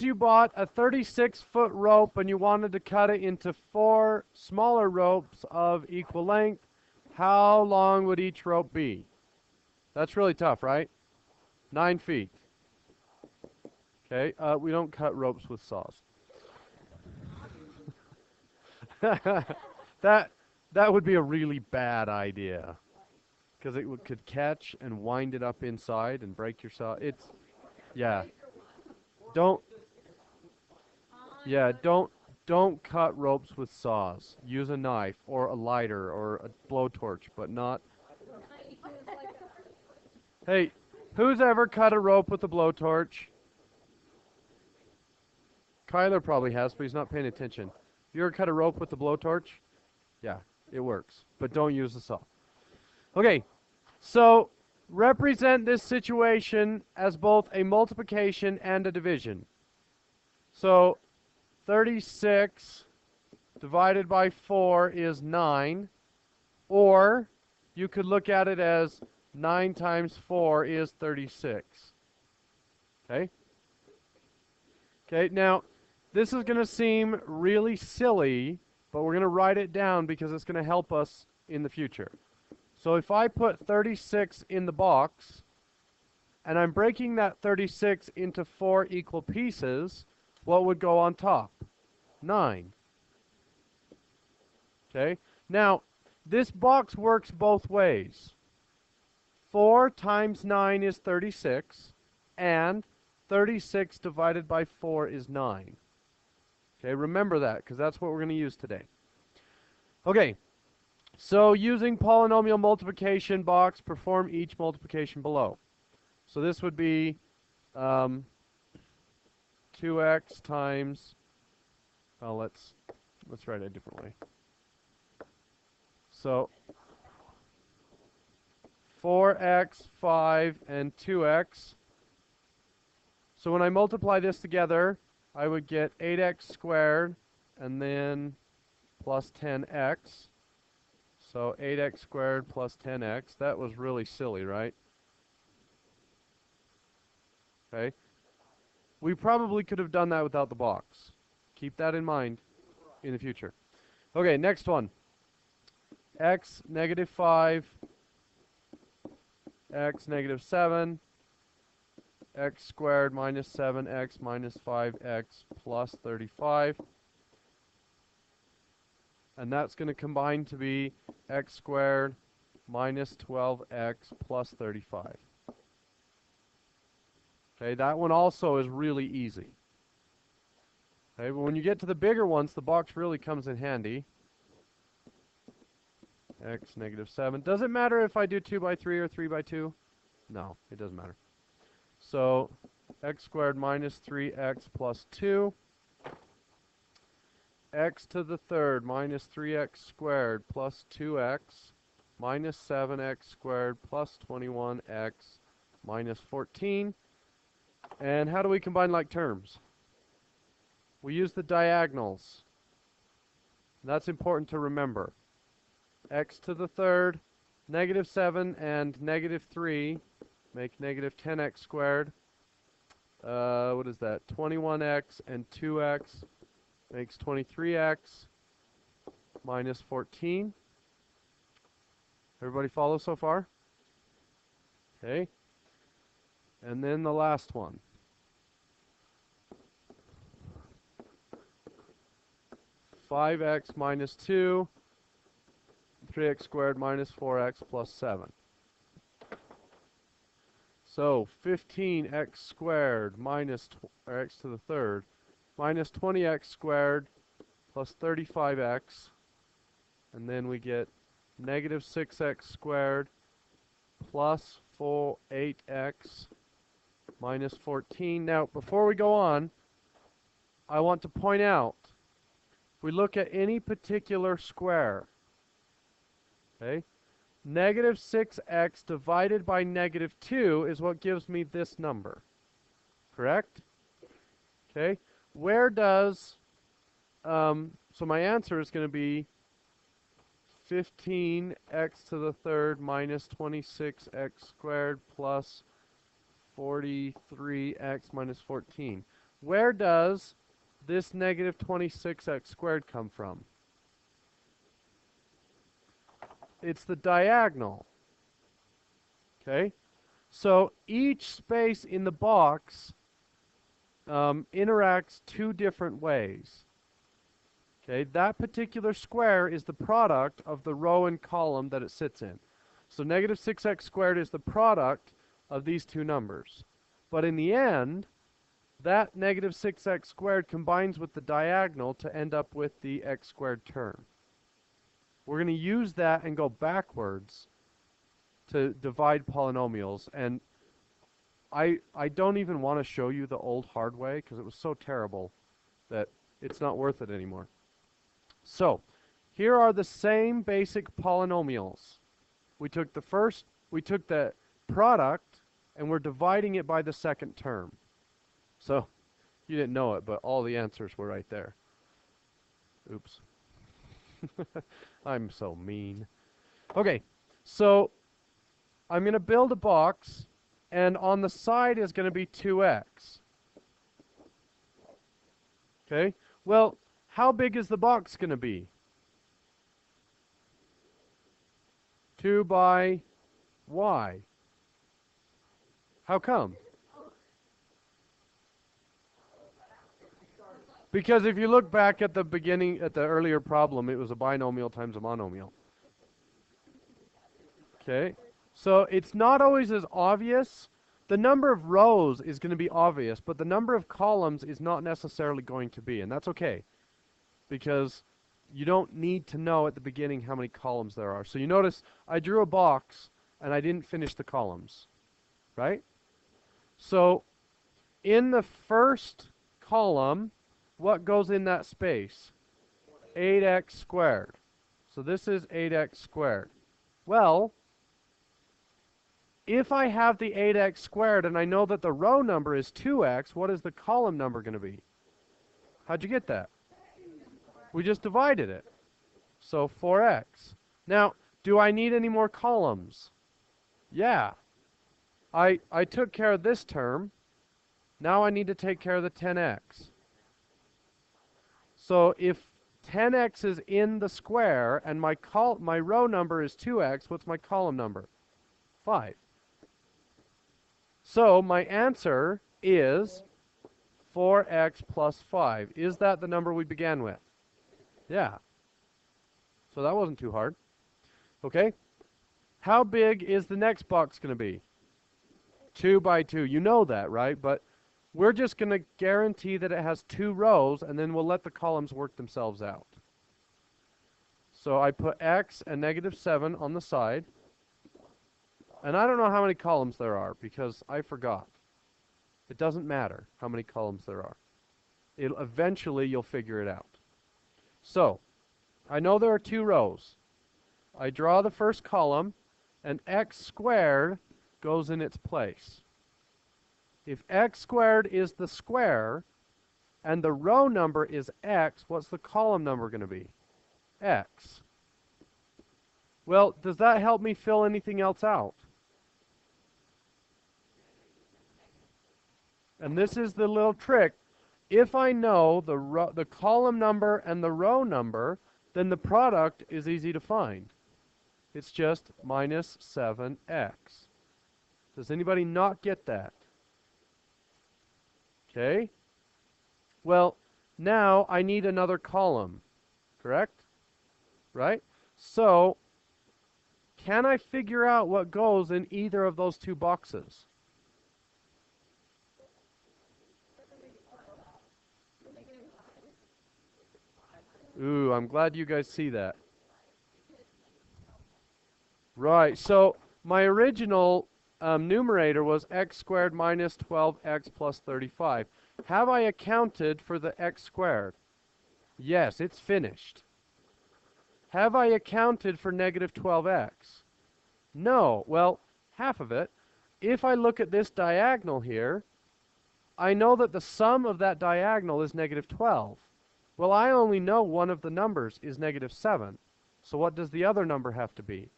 you bought a 36-foot rope and you wanted to cut it into 4 smaller ropes of equal length, how long would each rope be? That's really tough, right? 9 feet. Okay, we don't cut ropes with saws. that would be a really bad idea, because it could catch and wind it up inside and break your saw. Yeah. Don't Yeah, don't cut ropes with saws. Use a knife or a lighter or a blowtorch, but not. Hey, who's ever cut a rope with a blowtorch? Kyler probably has, but he's not paying attention. You ever cut a rope with a blowtorch? Yeah, it works, but don't use the saw. Okay, so represent this situation as both a multiplication and a division. So 36 divided by 4 is 9, or you could look at it as 9 times 4 is 36. Okay? Okay, now, this is going to seem really silly, but we're going to write it down because it's going to help us in the future. So if I put 36 in the box, and I'm breaking that 36 into 4 equal pieces, what would go on top? 9. Okay? Now, this box works both ways. 4 times 9 is 36, and 36 divided by 4 is 9. Okay, remember that, because that's what we're going to use today. Okay, so using polynomial multiplication box, perform each multiplication below. So this would be 2x times, well, let's write it a different way. So 4x, 5, and 2x. So when I multiply this together, I would get 8x squared and then plus 10x. So 8x squared plus 10x. That was really silly, right? Okay. We probably could have done that without the box. Keep that in mind in the future. Okay, next one. X negative 5, x negative 7, x squared minus 7x minus 5x plus 35. And that's going to combine to be x squared minus 12x plus 35. Okay, that one also is really easy. Okay, but when you get to the bigger ones, the box really comes in handy. X negative 7. Does it matter if I do 2 by 3 or 3 by 2? No, it doesn't matter. So x squared minus 3x plus 2. X to the third minus 3x squared plus 2x minus 7x squared plus 21x minus 14. And how do we combine like terms? We use the diagonals. That's important to remember. X to the third, negative 7 and negative 3 make negative 10x squared. What is that? 21x and 2x makes 23x minus 14. Everybody follow so far? Okay. And then the last one. Five x minus 2, 3x squared minus 4x plus 7. So 15x squared minus x to the third minus 20x squared plus 35x. And then we get negative 6x squared plus 8x minus 14. Now, before we go on, I want to point out, if we look at any particular square, okay, negative 6x divided by negative 2 is what gives me this number. Correct? Okay. Where does, so my answer is going to be 15x to the third minus 26x squared plus 43x minus 14. where does this negative 26x squared come from? It's the diagonal. Okay? So each space in the box interacts two different ways. Okay? That particular square is the product of the row and column that it sits in. So negative 6x squared is the product of these two numbers. But in the end, that negative 6x squared combines with the diagonal to end up with the x squared term. We're going to use that and go backwards to divide polynomials. And I don't even want to show you the old hard way because it was so terrible that it's not worth it anymore. So here are the same basic polynomials. We took the product and we're dividing it by the second term. So you didn't know it, but all the answers were right there. Oops. I'm so mean. Okay, so I'm going to build a box, and on the side is going to be 2x. Okay, well, how big is the box going to be? 2 by y. How come? Because if you look back at the beginning, at the earlier problem, it was a binomial times a monomial. Okay, so it's not always as obvious. The number of rows is going to be obvious, but the number of columns is not necessarily going to be, and that's okay. Because you don't need to know at the beginning how many columns there are. So you notice I drew a box, and I didn't finish the columns, right? So in the first column, what goes in that space? 8x squared. So this is 8x squared. Well, if I have the 8x squared and I know that the row number is 2x, what is the column number going to be? How'd you get that? We just divided it. So 4x. Now, do I need any more columns? Yeah. I took care of this term. Now I need to take care of the 10x. So if 10x is in the square and my row number is 2x, what's my column number? 5. So my answer is 4x plus 5. Is that the number we began with? Yeah. So that wasn't too hard. Okay. How big is the next box going to be? 2 by 2. You know that, right? But we're just going to guarantee that it has 2 rows, and then we'll let the columns work themselves out. So I put x and negative 7 on the side. And I don't know how many columns there are, because I forgot. It doesn't matter how many columns there are. Eventually, you'll figure it out. So, I know there are 2 rows. I draw the first column, and x squared goes in its place. If x squared is the square, and the row number is x, what's the column number going to be? X. Well, does that help me fill anything else out? And this is the little trick. If I know the column number and the row number, then the product is easy to find. It's just minus 7x. Does anybody not get that? Okay. Well, now I need another column, correct? Right? So, can I figure out what goes in either of those 2 boxes? Ooh, I'm glad you guys see that. Right, so my original numerator was x squared minus 12x plus 35. Have I accounted for the x squared? Yes, it's finished. Have I accounted for negative 12x? No. Well, half of it. If I look at this diagonal here, I know that the sum of that diagonal is negative 12. Well, I only know one of the numbers is negative 7. So what does the other number have to be?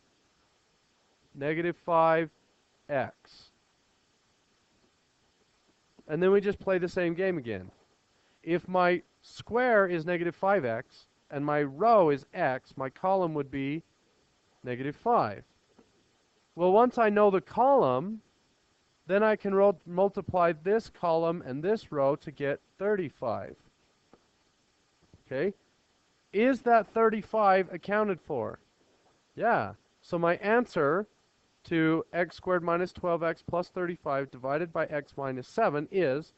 Negative 5x. And then we just play the same game again. If my square is negative 5x, and my row is x, my column would be negative 5. Well, once I know the column, then I can multiply this column and this row to get 35. Okay? Is that 35 accounted for? Yeah. So my answer to x squared minus 12x plus 35 divided by x minus 7 is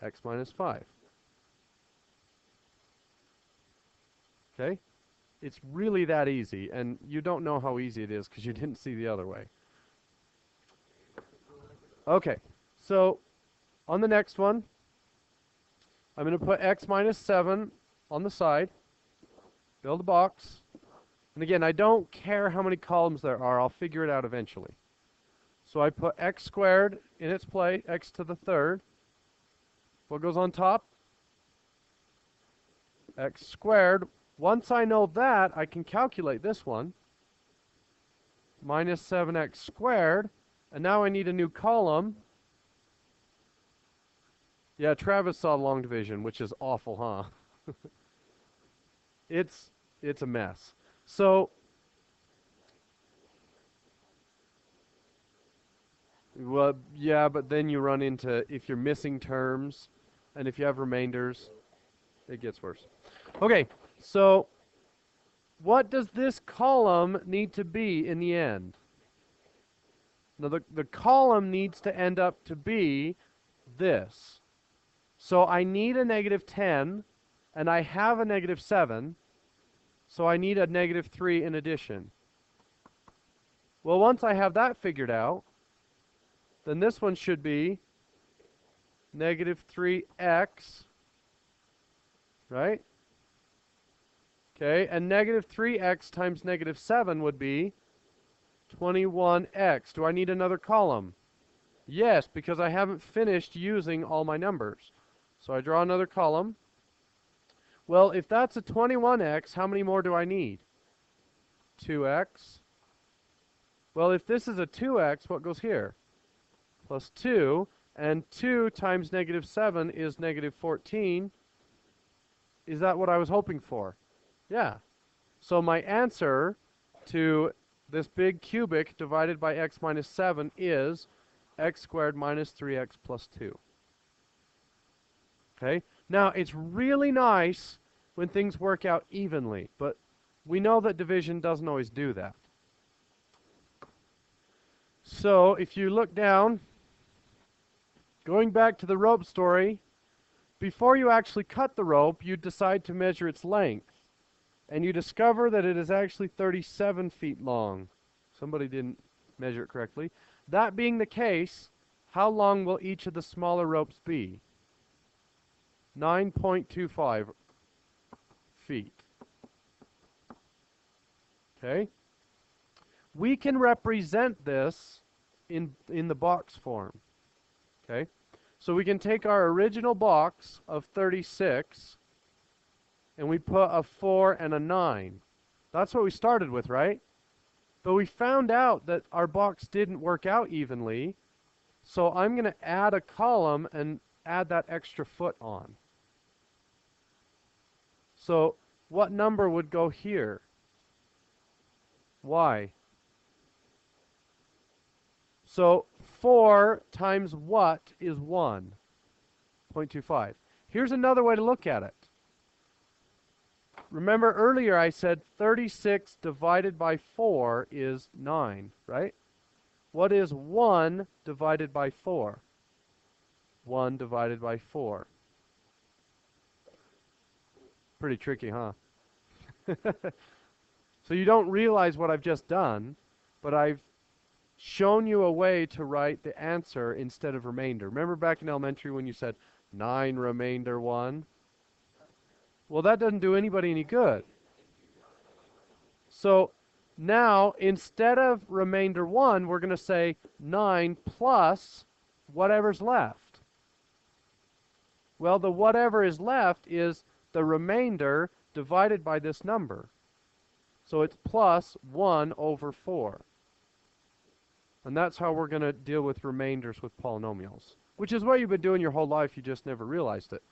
x minus 5. Okay? It's really that easy, and you don't know how easy it is because you didn't see the other way. Okay, so on the next one, I'm going to put x minus 7 on the side, build a box, and again, I don't care how many columns there are, I'll figure it out eventually. So I put x squared in its place, x to the third. What goes on top? X squared. Once I know that, I can calculate this one. Minus 7x squared. And now I need a new column. Yeah, Travis saw long division, which is awful, huh? It's a mess. So, well, yeah, but then you run into, if you're missing terms, and if you have remainders, it gets worse. Okay, so what does this column need to be in the end? Now, the column needs to end up to be this. So I need a negative 10, and I have a negative 7, so I need a negative 3 in addition. Well, once I have that figured out, then this one should be negative 3x, right? Okay, and negative 3x times negative 7 would be 21x. Do I need another column? Yes, because I haven't finished using all my numbers. So I draw another column. Well, if that's a 21x, how many more do I need? 2x. Well, if this is a 2x, what goes here? Plus 2, and 2 times negative 7 is negative 14. Is that what I was hoping for? Yeah. So my answer to this big cubic divided by x minus 7 is x squared minus 3x plus 2. Okay? Now, it's really nice when things work out evenly, but we know that division doesn't always do that. So, if you look down, going back to the rope story, before you actually cut the rope, you decide to measure its length. And you discover that it is actually 37 feet long. Somebody didn't measure it correctly. That being the case, how long will each of the smaller ropes be? 9.25 feet. Okay? We can represent this in the box form. Okay? So we can take our original box of 36 and we put a 4 and a 9. That's what we started with, right? But we found out that our box didn't work out evenly, so I'm going to add a column and add that extra foot on. So what number would go here? Why? So 4 times what is 1.25. Here's another way to look at it. Remember earlier I said 36 divided by 4 is 9, right? What is 1 divided by 4? 1 divided by 4. Pretty tricky, huh? So you don't realize what I've just done, but I've shown you a way to write the answer instead of remainder. Remember back in elementary when you said 9 remainder 1? Well, that doesn't do anybody any good. So now, instead of remainder 1, we're going to say 9 plus whatever's left. Well, the whatever is left is the remainder divided by this number. So it's plus 1 over 4. And that's how we're going to deal with remainders with polynomials. which is what you've been doing your whole life, you just never realized it.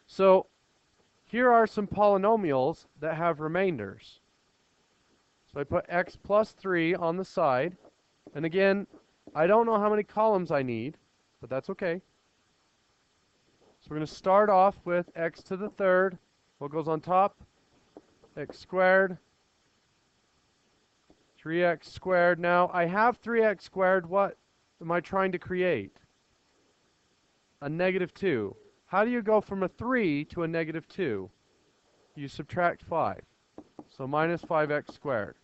So here are some polynomials that have remainders. So I put x plus 3 on the side, and again, I don't know how many columns I need, but that's okay. So we're going to start off with x to the third. What goes on top? X squared. 3x squared. Now, I have 3x squared. What am I trying to create? A negative 2. How do you go from a 3 to a negative 2? You subtract 5. So minus 5x squared.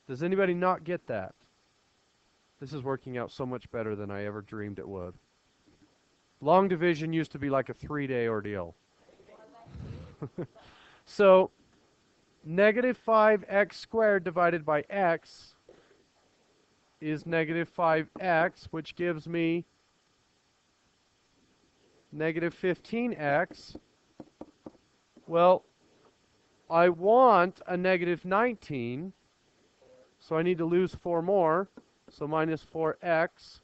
Does anybody not get that? This is working out so much better than I ever dreamed it would. Long division used to be like a 3-day ordeal. So, negative 5x squared divided by x is negative 5x, which gives me negative 15x. Well, I want a negative 19, so I need to lose 4 more, so minus 4x.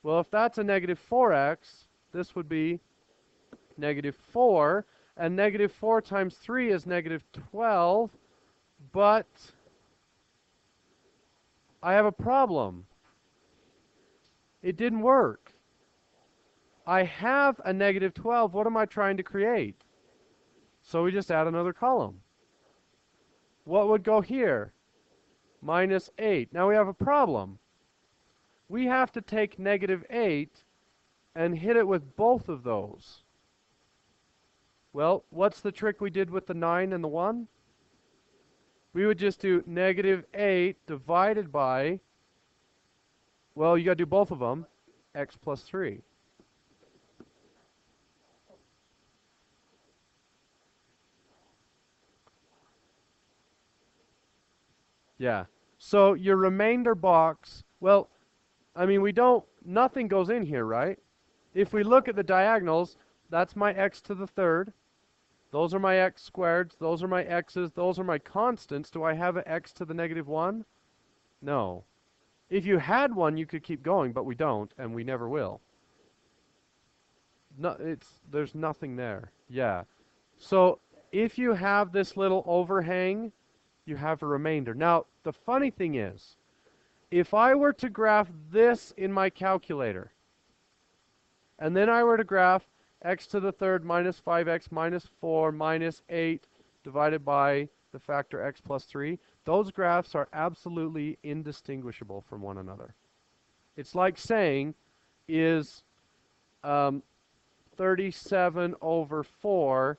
Well, if that's a negative 4x, this would be negative 4, and negative 4 times 3 is negative 12, but I have a problem. It didn't work. I have a negative 12. What am I trying to create? So we just add another column. What would go here? Minus 8. Now we have a problem. We have to take negative 8 and hit it with both of those. Well, what's the trick we did with the 9 and the 1? We would just do negative 8 divided by, well, you got to do both of them, x plus 3. Yeah. So your remainder box, well, I mean, nothing goes in here, right? If we look at the diagonals, that's my x to the third. Those are my x squareds. Those are my x's. Those are my constants. Do I have an x to the negative 1? No. If you had one, you could keep going, but we don't, and we never will. No, there's nothing there. Yeah. So if you have this little overhang, you have a remainder. Now, the funny thing is, if I were to graph this in my calculator, and then I were to graph x to the third minus 5x minus 4 minus 8 divided by the factor x plus 3, those graphs are absolutely indistinguishable from one another. It's like saying, is 37 over 4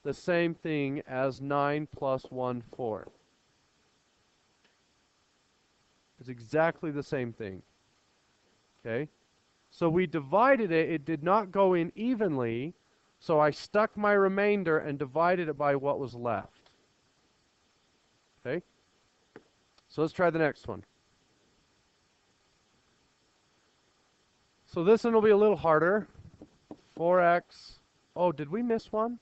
the same thing as 9 plus 1/4? It's exactly the same thing. Okay? So we divided it. It did not go in evenly, so I stuck my remainder and divided it by what was left. Okay? So let's try the next one. So this one will be a little harder. 4x. Oh, did we miss one?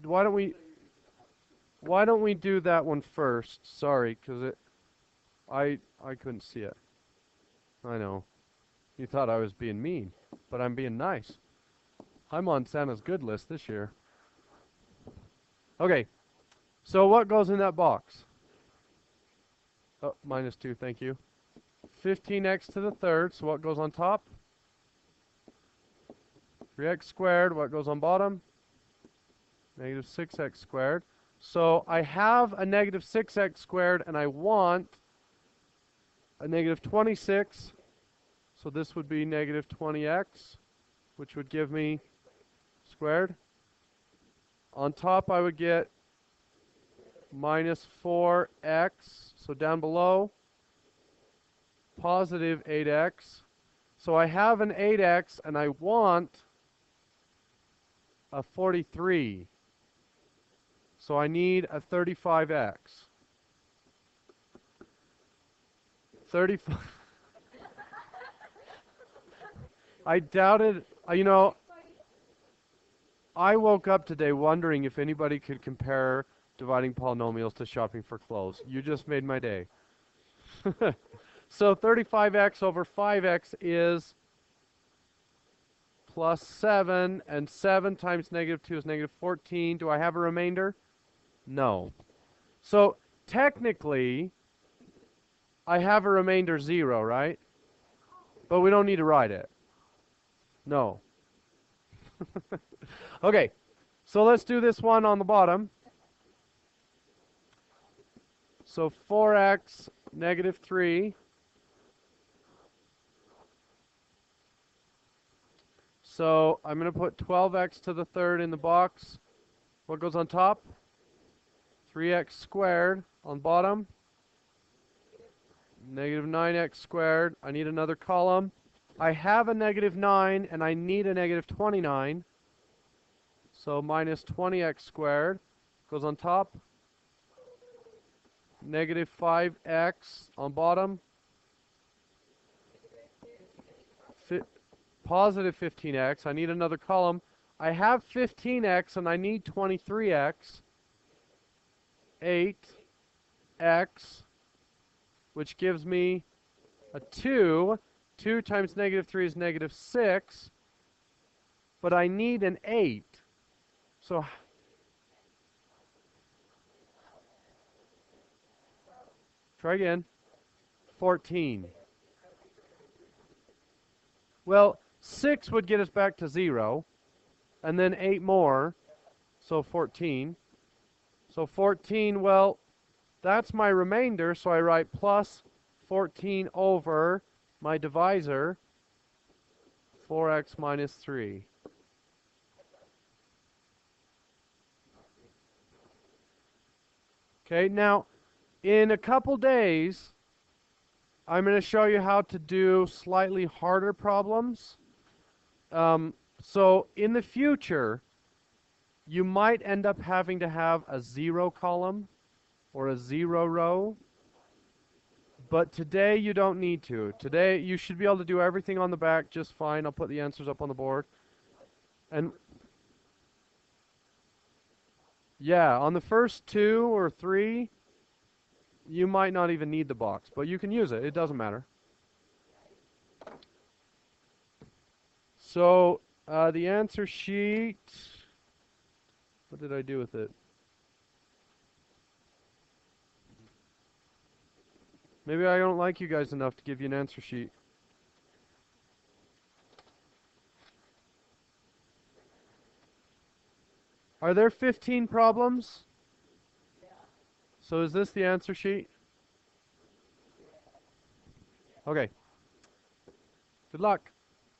Why don't we do that one first? Sorry, because I couldn't see it. I know. You thought I was being mean, but I'm being nice. I'm on Santa's good list this year. Okay, so what goes in that box? Oh, minus 2, thank you. 15x to the third, so what goes on top? 3x squared, what goes on bottom? Negative 6x squared. So I have a negative 6x squared, and I want a negative 26. So this would be negative 20x, which would give me squared. On top, I would get minus 4x. So down below, positive 8x. So I have an 8x, and I want a 43. So I need a 35x. 35. I doubted, I woke up today wondering if anybody could compare dividing polynomials to shopping for clothes. You just made my day. So 35x over 5x is plus 7, and 7 times negative 2 is negative 14. Do I have a remainder? No. So technically, I have a remainder 0, right? But we don't need to write it. No. Okay, so let's do this one on the bottom. So 4x negative 3. So I'm going to put 12x to the third in the box. What goes on top? 3x squared on bottom. Negative 9x squared. I need another column. I have a negative 9, and I need a negative 29. So minus 20x squared goes on top. Negative 5x on bottom. Positive 15x. I need another column. I have 15x, and I need 23x. 8x, which gives me a 2. 2 times negative 3 is negative 6. But I need an 8. So try again. 14. Well, 6 would get us back to 0. And then 8 more. So 14. So 14, well, that's my remainder. So I write plus 14 over my divisor, 4x minus 3. Okay, now, in a couple days, I'm going to show you how to do slightly harder problems. So in the future, you might end up having to have a 0 column or a 0 row. But today you don't need to. Today you should be able to do everything on the back just fine. I'll put the answers up on the board. And yeah, on the first 2 or 3, you might not even need the box, but you can use it. It doesn't matter. So the answer sheet, what did I do with it? Maybe I don't like you guys enough to give you an answer sheet. Are there 15 problems? So is this the answer sheet? Okay. Good luck.